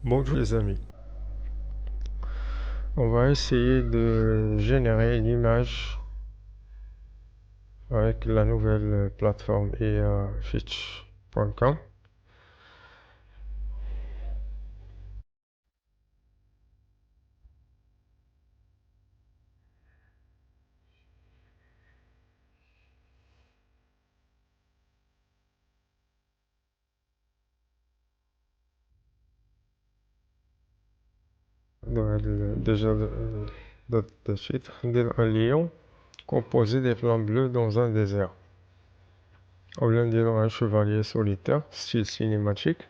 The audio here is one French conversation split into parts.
Bonjour les amis, on va essayer de générer une image avec la nouvelle plateforme IA Fitch.com. Déjà de titre, un lion composé des flammes bleues dans un désert. Au lieu de un chevalier solitaire, style cinématique.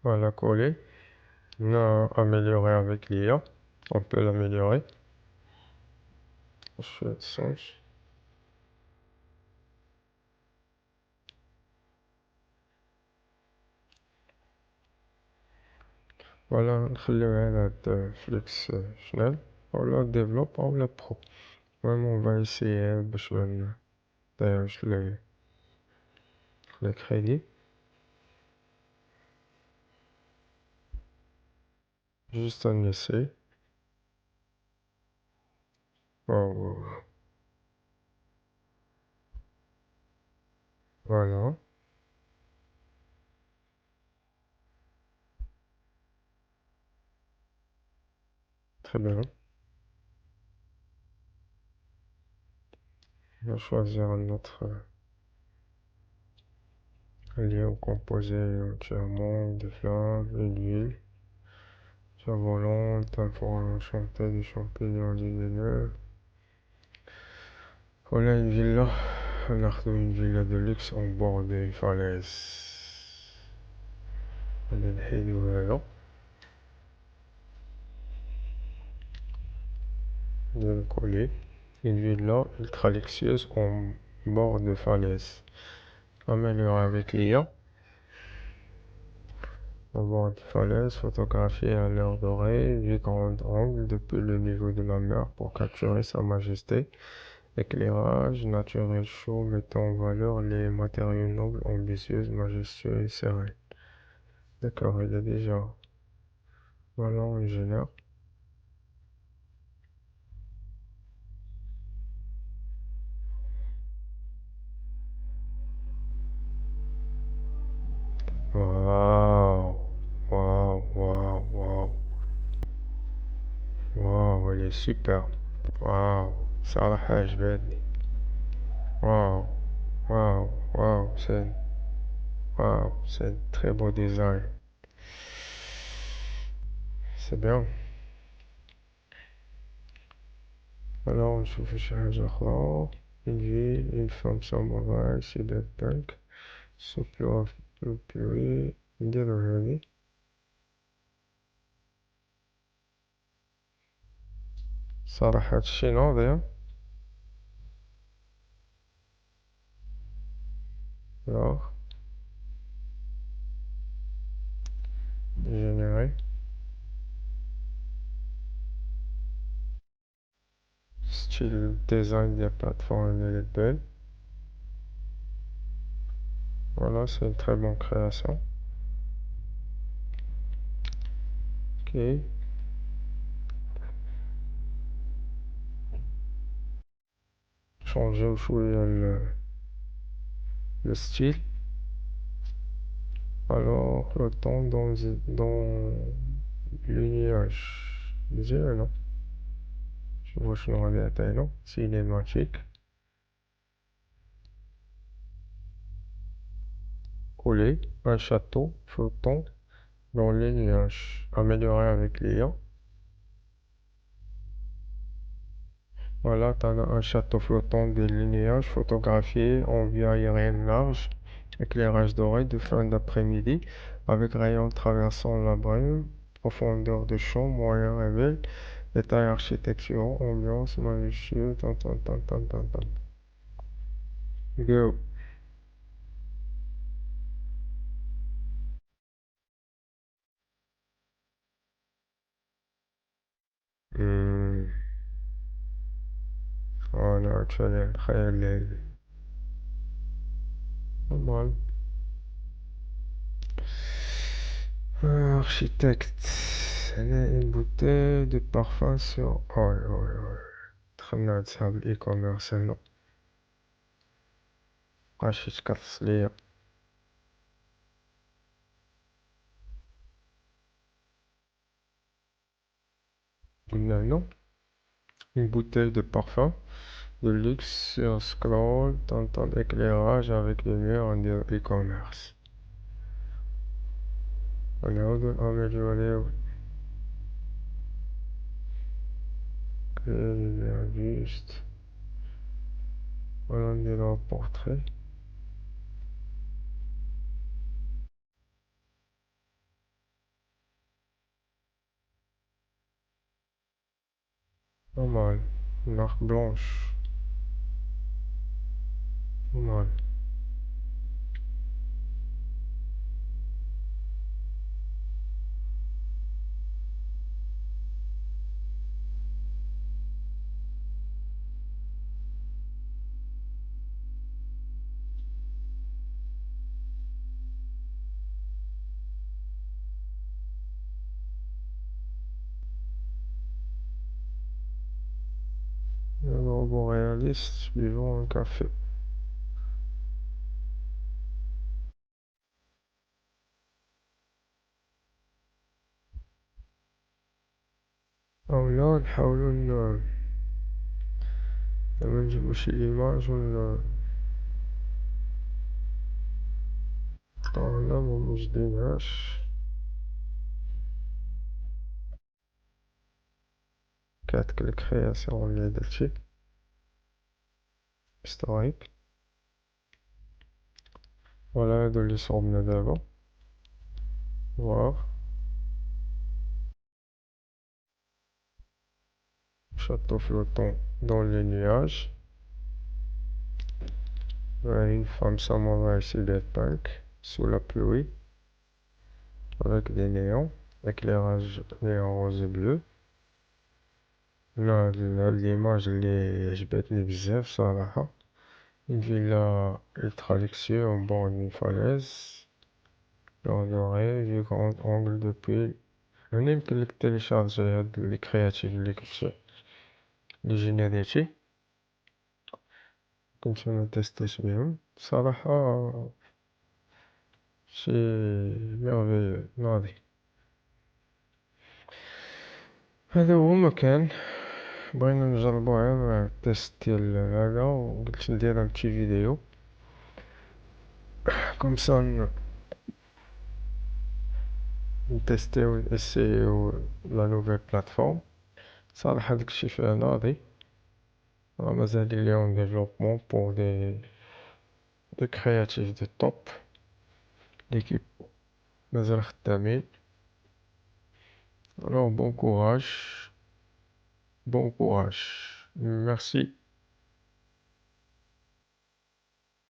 Voilà, collé. On a amélioré avec l'IA. On peut l'améliorer. Je fais songe. Voilà, نخليوها هاد فليكس شنال ولا ديفلوب ولا برو. Vraiment, on va essayer باش نديروش les crédits. Juste un essai. Oh, voilà, très bien. On va choisir un autre lieu composé entièrement de fleurs et d'huile. Survolante, pour enchanter des champignons lumineux. Voilà une villa. On a retrouvé une villa de luxe en bord d'une falaise. On a le coller. Une villa ultra luxueuse en bord de falaise. Améliorée avec l'IA. En bord de falaise, photographiée à l'heure dorée, du grand angle depuis le niveau de la mer pour capturer sa majesté. Éclairage naturel chaud mettant en valeur les matériaux nobles, ambitieux, majestueux et sereins. D'accord, il est déjà. Voilà, on génère. Waouh, waouh, waouh, waouh. Waouh, elle est super. Waouh, صراحة عجبتني. Waouh, waouh, waouh, c'est un très beau design. C'est bien. Alors, on trouve شي حاجة أخرى. Une ville, une femme samouraï, cyberpunk, souple purée, نديرو هادي. صراحة هادشي ناضي. Alors, générer. Style design de la plateforme elle est belle. Voilà, c'est une très bonne création. Ok. Changer au choix le style. Alors, le temps dans l'univers. Déjà, non. Je vois je le à Thaïlande. Cinématique. Coller. Un château flottant dans les nuages. Amélioré avec l'IA. Voilà, tu as un château flottant des nuages photographié en vue aérienne large. Éclairage doré de fin d'après-midi avec rayons traversant la brume. Profondeur de champ moyen révèle. Détails architecturaux, ambiance majestueuse. Tan, tan, tan, tan, tan, tan. Go. Hmm. Voilà, tu as l'air très mal. Architecte. Elle est une bouteille de parfum sur... Ouais, ouais, ouais. Très sable e-commerce, non. Rachid Katslia. Non. Une bouteille de parfum de luxe sur scroll, tentant d'éclairage avec lumière en e-commerce. On a amélioré lumière juste. On est dans le portrait. Normal. Marque blanche. Normal. Un robot réaliste buvant un café. أو نحاولوا نجيبو شي إيماج ونطلعوها ممجدينهاش. كانت الكرياسيون اللي درتي هيستوريك. فوالا هادو اللي صوبنا دابا. فوالا château flottant dans les nuages. Une femme samouraï cyberpunk sous la pluie avec des néons, éclairage néon rose et bleu. Là, l'image اللي عجبتني بزاف صراحة. Une villa ultra luxueuse au bord d'une falaise. Blanc doré, du grand angle depuis. أنا يمكن لك تيليشارجي هاد لي كرياتيف اللي جينيريتي. كنت انا تستيت بهم صراحة. شي ميرفيو ناضي. هذا هو مكان بغينا نجربو غير التيست ديال هذا، وقلت ندير ان بتي فيديو كوم سا نتيستيو نسيو لا نوفيل بلاتفورم. صراحة داكشي فيها ناضي، راه مازال لي اون ديفلوبمون بور دي كرياتيف دو توب. ليكيب مازال خدامين. Alors bon courage, merci.